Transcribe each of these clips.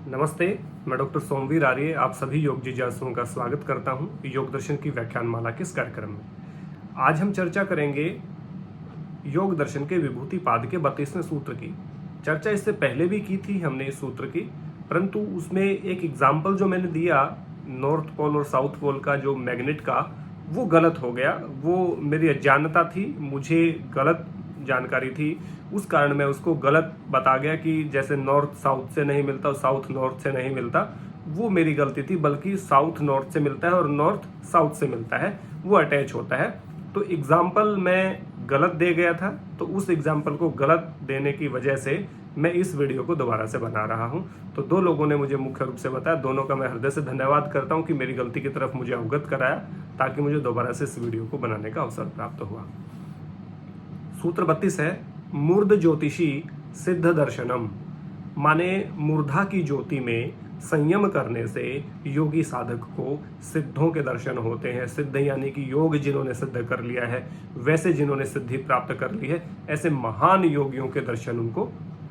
नमस्ते, मैं डॉक्टर सोमवीर आर्य आप सभी योग जिज्ञासुओं का स्वागत करता हूं योग दर्शन की व्याख्यान माला के इस कार्यक्रम में। आज हम चर्चा करेंगे योग दर्शन के विभूति पाद के 32वें सूत्र की। चर्चा इससे पहले भी की थी हमने इस सूत्र की, परंतु उसमें एक एग्जाम्पल जो मैंने दिया नॉर्थ पोल और साउथ पोल का जो मैग्नेट का, वो गलत हो गया। वो मेरी अज्ञानता थी, मुझे गलत जानकारी थी, उस कारण मैं उसको गलत बता गया कि जैसे नॉर्थ साउथ से नहीं मिलता और साउथ नॉर्थ से नहीं मिलता। वो मेरी गलती थी, बल्कि साउथ नॉर्थ से मिलता है और नॉर्थ साउथ से मिलता है, वो अटैच होता है। तो एग्जाम्पल मैं गलत दे गया था, तो उस एग्जाम्पल को गलत देने की वजह से मैं इस वीडियो को दोबारा से बना रहा हूं। तो दो लोगों ने मुझे मुख्य रूप से बताया, दोनों का मैं हृदय से धन्यवाद करता हूं कि मेरी गलती की तरफ मुझे अवगत कराया, ताकि मुझे दोबारा से इस वीडियो को बनाने का अवसर प्राप्त हुआ। सूत्र 32 है, मूर्ध ज्योतिषी सिद्ध दर्शनम, माने मूर्धा की ज्योति में संयम करने से योगी साधक को सिद्धों के दर्शन होते हैं। सिद्ध यानी कि योग जिन्होंने सिद्ध कर लिया है, वैसे जिन्होंने सिद्धि प्राप्त कर ली है, ऐसे महान योगियों के दर्शन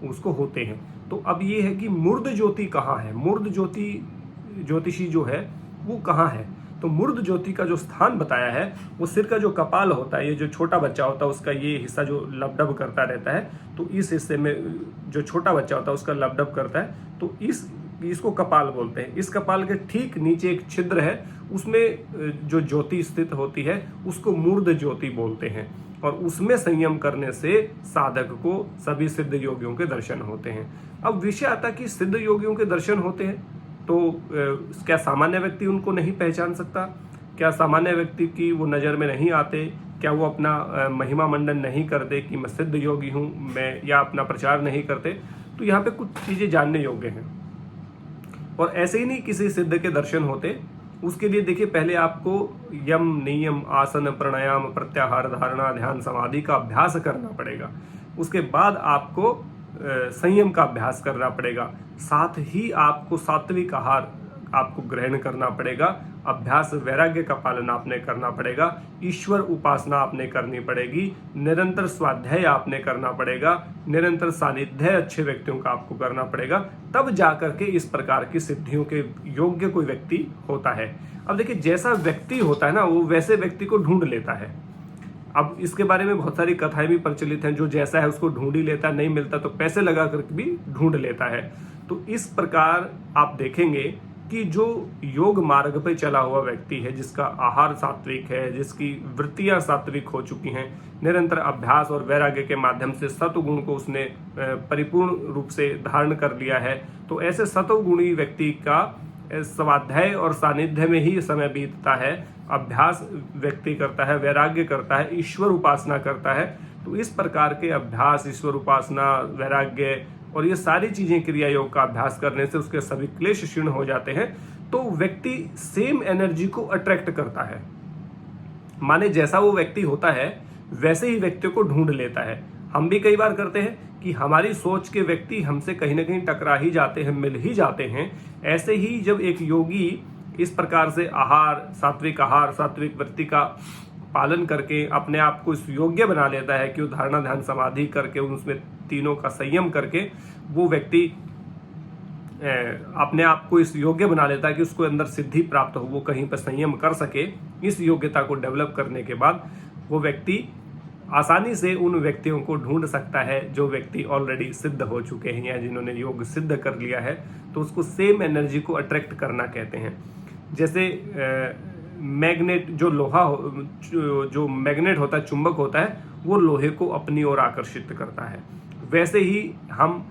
उसको होते हैं। तो अब ये है कि मूर्ध ज्योति कहाँ है, मूर्ध ज्योतिषी जो है वो कहाँ है। तो मूर्ध ज्योति का जो स्थान बताया है वो सिर का जो कपाल होता है, ये जो छोटा बच्चा होता है उसका ये हिस्सा जो लबडब करता रहता है, तो इस हिस्से में जो छोटा बच्चा होता है उसका लबडब करता है, तो इसको कपाल बोलते हैं। इस कपाल के ठीक नीचे एक छिद्र है, उसमें जो ज्योति स्थित होती है उसको मूर्ध ज्योति बोलते हैं। और उसमें संयम करने से साधक को सभी सिद्ध योगियों के दर्शन होते हैं। अब विषय आता कि सिद्ध योगियों के दर्शन होते हैं, तो क्या सामान्य व्यक्ति उनको नहीं पहचान सकता? क्या सामान्य व्यक्ति की वो नज़र में नहीं आते? क्या वो अपना महिमा मंडन नहीं करते कि मैं सिद्ध योगी हूँ मैं, या अपना प्रचार नहीं करते? तो यहाँ पे कुछ चीज़ें जानने योग्य हैं। और ऐसे ही नहीं किसी सिद्ध के दर्शन होते, उसके लिए देखिए पहले आपको यम नियम आसन प्राणायाम प्रत्याहार धारणा ध्यान समाधि का अभ्यास करना पड़ेगा। उसके बाद आपको संयम का अभ्यास करना पड़ेगा, साथ ही आपको सात्विक आहार आपको ग्रहण करना पड़ेगा, अभ्यास वैराग्य का पालन आपने करना पड़ेगा, ईश्वर उपासना आपने करनी पड़ेगी, निरंतर स्वाध्याय आपने करना पड़ेगा, निरंतर सानिध्य अच्छे व्यक्तियों का आपको करना पड़ेगा, तब जाकर के इस प्रकार की सिद्धियों के योग्य कोई व्यक्ति होता है। अब देखिए जैसा व्यक्ति होता है ना, वो वैसे व्यक्ति को ढूंढ लेता है। अब इसके बारे में बहुत सारी कथाएं भी प्रचलित हैं, जो जैसा है उसको ढूंढ ही लेता, नहीं मिलता तो पैसे लगा कर भी ढूंढ लेता है। तो इस प्रकार आप देखेंगे कि जो योग मार्ग पे चला हुआ व्यक्ति है, जिसका आहार सात्विक है, जिसकी वृत्तियां सात्विक हो चुकी हैं, निरंतर अभ्यास और वैराग्य के माध्यम से सतगुण को उसने परिपूर्ण रूप से धारण कर लिया है, तो ऐसे सतोगुणी व्यक्ति का स्वाध्याय और सानिध्य में ही समय बीतता है, अभ्यास व्यक्ति करता है, वैराग्य करता है, ईश्वर उपासना करता है। तो इस प्रकार के अभ्यास, ईश्वर उपासना, वैराग्य और ये सारी चीजें क्रिया योग का अभ्यास करने से उसके सभी क्लेश क्षीण हो जाते हैं। तो व्यक्ति सेम एनर्जी को अट्रैक्ट करता है, माने जैसा वो व्यक्ति होता है वैसे ही व्यक्तियों को ढूंढ लेता है। हम भी कई बार करते हैं कि हमारी सोच के व्यक्ति हमसे कहीं ना कहीं टकरा ही जाते हैं, मिल ही जाते हैं। ऐसे ही जब एक योगी इस प्रकार से आहार सात्विक वृत्ति का पालन करके अपने आप को इस योग्य बना लेता है कि वो धारणा ध्यान समाधि करके उसमें तीनों का संयम करके वो व्यक्ति अपने आप को इस योग्य बना लेता है कि उसको अंदर सिद्धि प्राप्त हो, वो कहीं पर संयम कर सके। इस योग्यता को डेवलप करने के बाद वो व्यक्ति आसानी से उन व्यक्तियों को ढूंढ सकता है जो व्यक्ति ऑलरेडी सिद्ध हो चुके हैं या जिन्होंने योग सिद्ध कर लिया है। तो उसको सेम एनर्जी को अट्रैक्ट करना कहते हैं। जैसे मैग्नेट जो मैग्नेट होता है, चुंबक होता है, वो लोहे को अपनी ओर आकर्षित करता है। वैसे ही हम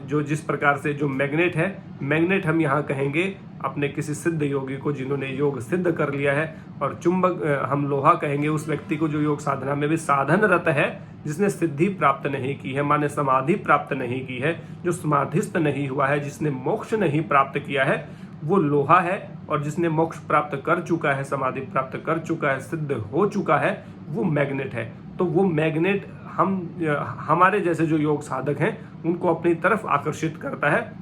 जिस प्रकार से जो मैग्नेट हम यहाँ कहेंगे अपने किसी सिद्ध योगी को जिन्होंने योग सिद्ध कर लिया है, और चुंबक हम लोहा कहेंगे उस व्यक्ति को जो योग साधना में भी साधनरत है, जिसने सिद्धि प्राप्त नहीं की है, माने समाधि प्राप्त नहीं की है, जो समाधिस्थ नहीं हुआ है, जिसने मोक्ष नहीं प्राप्त किया है, वो लोहा है। और जिसने मोक्ष प्राप्त कर चुका है, समाधि प्राप्त कर चुका है, सिद्ध हो चुका है, वो मैग्नेट है। तो वो मैग्नेट हमारे जैसे जो योग साधक हैं उनको अपनी तरफ आकर्षित करता है,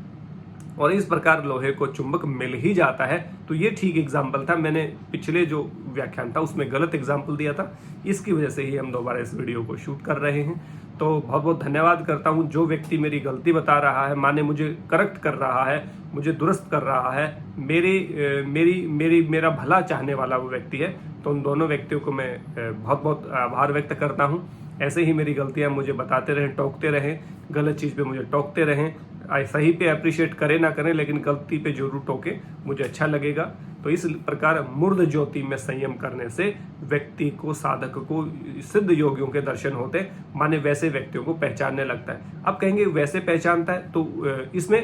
और इस प्रकार लोहे को चुंबक मिल ही जाता है। तो ये ठीक एग्जाम्पल था, मैंने पिछले जो व्याख्यान था उसमें गलत एग्जाम्पल दिया था, इसकी वजह से ही हम दोबारा इस वीडियो को शूट कर रहे हैं। तो बहुत बहुत धन्यवाद करता हूँ। जो व्यक्ति मेरी गलती बता रहा है, माने मुझे करेक्ट कर रहा है, मुझे दुरुस्त कर रहा है, मेरा भला चाहने वाला वो व्यक्ति है, तो उन दोनों व्यक्तियों को मैं बहुत बहुत आभार व्यक्त करता हूँ। ऐसे ही मेरी गलतियाँ मुझे बताते रहें, टोकते रहें, गलत चीज़ पे मुझे टोकते रहें। सही पे अप्रिशिएट करें ना करें, लेकिन गलती पे जरूर टोके, मुझे अच्छा लगेगा। तो इस प्रकार मूर्ध ज्योति में संयम करने से व्यक्ति को, साधक को सिद्ध योगियों के दर्शन होते, माने वैसे व्यक्तियों को पहचानने लगता है। अब कहेंगे वैसे पहचानता है, तो इसमें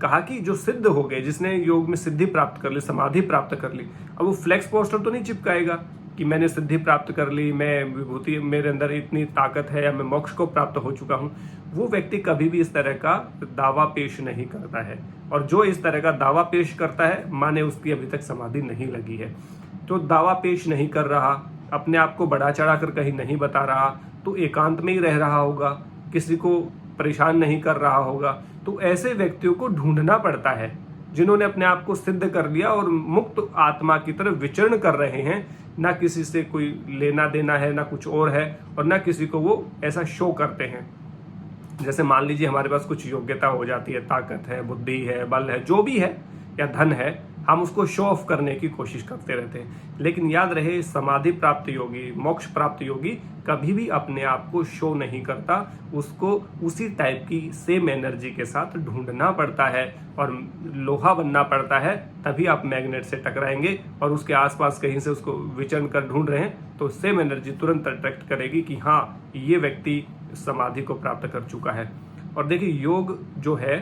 कहा कि जो सिद्ध हो गए, जिसने योग में सिद्धि प्राप्त कर ली, समाधि प्राप्त कर ली, अब वो फ्लेक्स पोस्टर तो नहीं चिपकाएगा कि मैंने सिद्धि प्राप्त कर ली, मैं विभूति, मेरे अंदर इतनी ताकत है, या मैं मोक्ष को प्राप्त हो चुका हूँ। वो व्यक्ति कभी भी इस तरह का दावा पेश नहीं करता है, और जो इस तरह का दावा पेश करता है, माने उसकी अभी तक समाधि नहीं लगी है। तो दावा पेश नहीं कर रहा, अपने आप को बढ़ा चढ़ा कर कहीं नहीं बता रहा, तो एकांत में ही रह रहा होगा, किसी को परेशान नहीं कर रहा होगा। तो ऐसे व्यक्तियों को ढूंढना पड़ता है, जिन्होंने अपने आप को सिद्ध कर लिया और मुक्त आत्मा की तरफ विचरण कर रहे हैं। ना किसी से कोई लेना देना है, ना कुछ और है, और ना किसी को वो ऐसा शो करते हैं। जैसे मान लीजिए हमारे पास कुछ योग्यता हो जाती है, ताकत है, बुद्धि है, बल है, जो भी है, या धन है, हम उसको शो ऑफ करने की कोशिश करते रहते हैं। लेकिन याद रहे, समाधि प्राप्त योगी, मोक्ष प्राप्त योगी कभी भी अपने आप को शो नहीं करता, उसको उसी टाइप की सेम एनर्जी के साथ ढूंढना पड़ता है और लोहा बनना पड़ता है, तभी आप मैग्नेट से टकराएंगे। और उसके आसपास कहीं से उसको विचरण कर ढूंढ रहे हैं, तो सेम एनर्जी तुरंत अट्रैक्ट करेगी कि हाँ, ये व्यक्ति समाधि को प्राप्त कर चुका है। और देखिए, योग जो है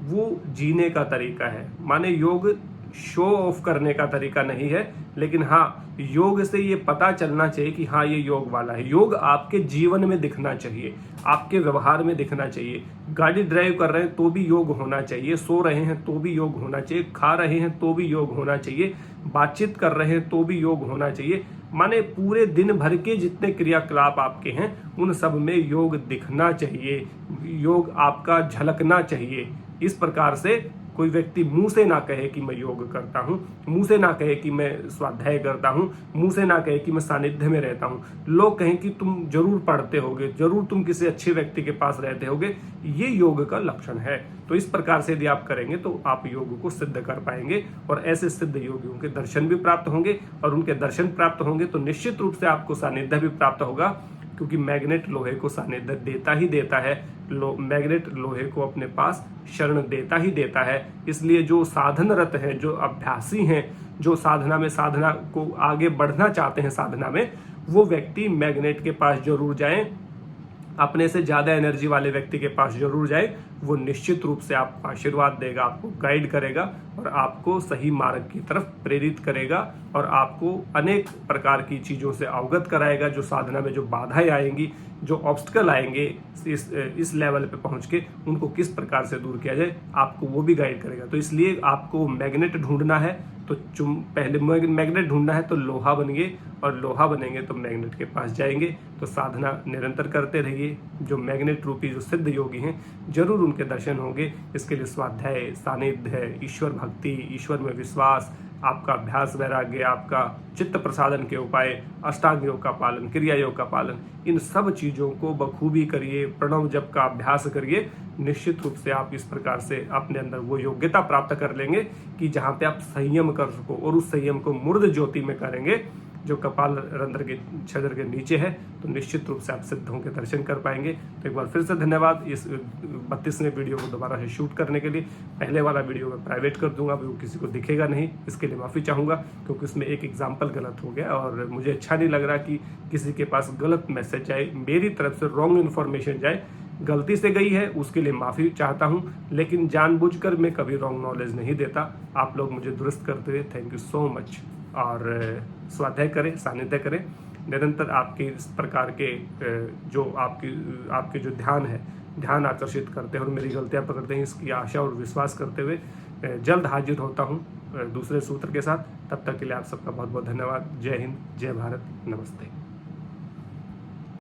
वो जीने का तरीका है, माने योग शो ऑफ करने का तरीका नहीं है, लेकिन हाँ, योग से ये पता चलना चाहिए कि हाँ, ये योग वाला है। योग आपके जीवन में दिखना चाहिए, आपके व्यवहार में दिखना चाहिए। गाड़ी ड्राइव कर रहे हैं तो भी योग होना चाहिए, सो रहे हैं तो भी योग होना चाहिए, खा रहे हैं तो भी योग होना चाहिए, बातचीत कर रहे हैं तो भी योग होना चाहिए। माने पूरे दिन भर के जितने क्रियाकलाप आपके हैं, उन सब में योग दिखना चाहिए, योग आपका झलकना चाहिए। इस प्रकार से कोई व्यक्ति मुंह से ना कहे कि मैं योग करता हूँ, मुंह से ना कहे कि मैं स्वाध्याय करता हूँ, मुंह से ना कहे कि मैं सानिध्य में रहता हूँ, लोग कहें कि तुम जरूर पढ़ते होगे, जरूर तुम किसी अच्छे व्यक्ति के पास रहते होगे, ये योग का लक्षण है। तो इस प्रकार से यदि आप करेंगे तो आप योग को सिद्ध कर पाएंगे, और ऐसे सिद्ध योगियों के दर्शन भी प्राप्त होंगे, और उनके दर्शन प्राप्त होंगे तो निश्चित रूप से आपको सानिध्य भी प्राप्त होगा, क्योंकि मैग्नेट लोहे को सानिध्य देता ही देता है। मैग्नेट लोहे को अपने पास शरण देता ही देता है। इसलिए जो साधनरत हैं, जो अभ्यासी हैं, जो साधना में, साधना को आगे बढ़ना चाहते हैं साधना में, वो व्यक्ति मैग्नेट के पास जरूर जाएं, अपने से ज़्यादा एनर्जी वाले व्यक्ति के पास जरूर जाए। वो निश्चित रूप से आपको आशीर्वाद देगा, आपको गाइड करेगा, और आपको सही मार्ग की तरफ प्रेरित करेगा, और आपको अनेक प्रकार की चीज़ों से अवगत कराएगा। जो साधना में जो बाधाएं आएंगी, जो ऑब्स्टिकल आएंगे, इस लेवल पे पहुंच के उनको किस प्रकार से दूर किया जाए, आपको वो भी गाइड करेगा। तो इसलिए आपको मैग्नेट ढूंढना है, तो पहले मैग्नेट ढूंढना है तो लोहा बनिए, और लोहा बनेंगे तो मैग्नेट के पास जाएंगे। तो साधना निरंतर करते रहिए। जो मैग्नेट रूपी जो सिद्ध योगी हैं, जरूर उनके दर्शन होंगे। इसके लिए स्वाध्याय, सानिध्य, ईश्वर भक्ति, ईश्वर में विश्वास, आपका अभ्यास वैराग्य, आपका चित्त प्रसादन के उपाय, अष्टांग योग का पालन, क्रिया योग का पालन, इन सब चीज़ों को बखूबी करिए, प्रणव जप का अभ्यास करिए। निश्चित रूप से आप इस प्रकार से अपने अंदर वो योग्यता प्राप्त कर लेंगे कि जहाँ पे आप संयम कर सको, और उस संयम को मूर्ध ज्योति में करेंगे, जो कपाल रंध्र के छद्र के नीचे है। तो निश्चित रूप से आप सिद्धों के दर्शन कर पाएंगे। तो एक बार फिर से धन्यवाद इस 32वें वीडियो को दोबारा से शूट करने के लिए। पहले वाला वीडियो मैं प्राइवेट कर दूंगा, वो किसी को दिखेगा नहीं, इसके लिए माफ़ी चाहूँगा, क्योंकि उसमें एक एग्जाम्पल गलत हो गया, और मुझे अच्छा नहीं लग रहा कि किसी के पास गलत मैसेज जाए, मेरी तरफ से रॉन्ग इन्फॉर्मेशन जाए। गलती से गई है, उसके लिए माफ़ी चाहता हूँ, लेकिन जानबूझकर मैं कभी रॉन्ग नॉलेज नहीं देता। आप लोग मुझे दुरुस्त करते हुए थैंक यू सो मच। और स्वाध्याय करें, सानिध्य करें, निरंतर आपके इस प्रकार के जो आपके जो ध्यान आकर्षित करते हैं और मेरी गलतियां पकड़ते हैं, इसकी आशा और विश्वास करते हुए जल्द हाजिर होता हूं दूसरे सूत्र के साथ। तब तक के लिए आप सबका बहुत बहुत धन्यवाद। जय हिंद, जय भारत, नमस्ते।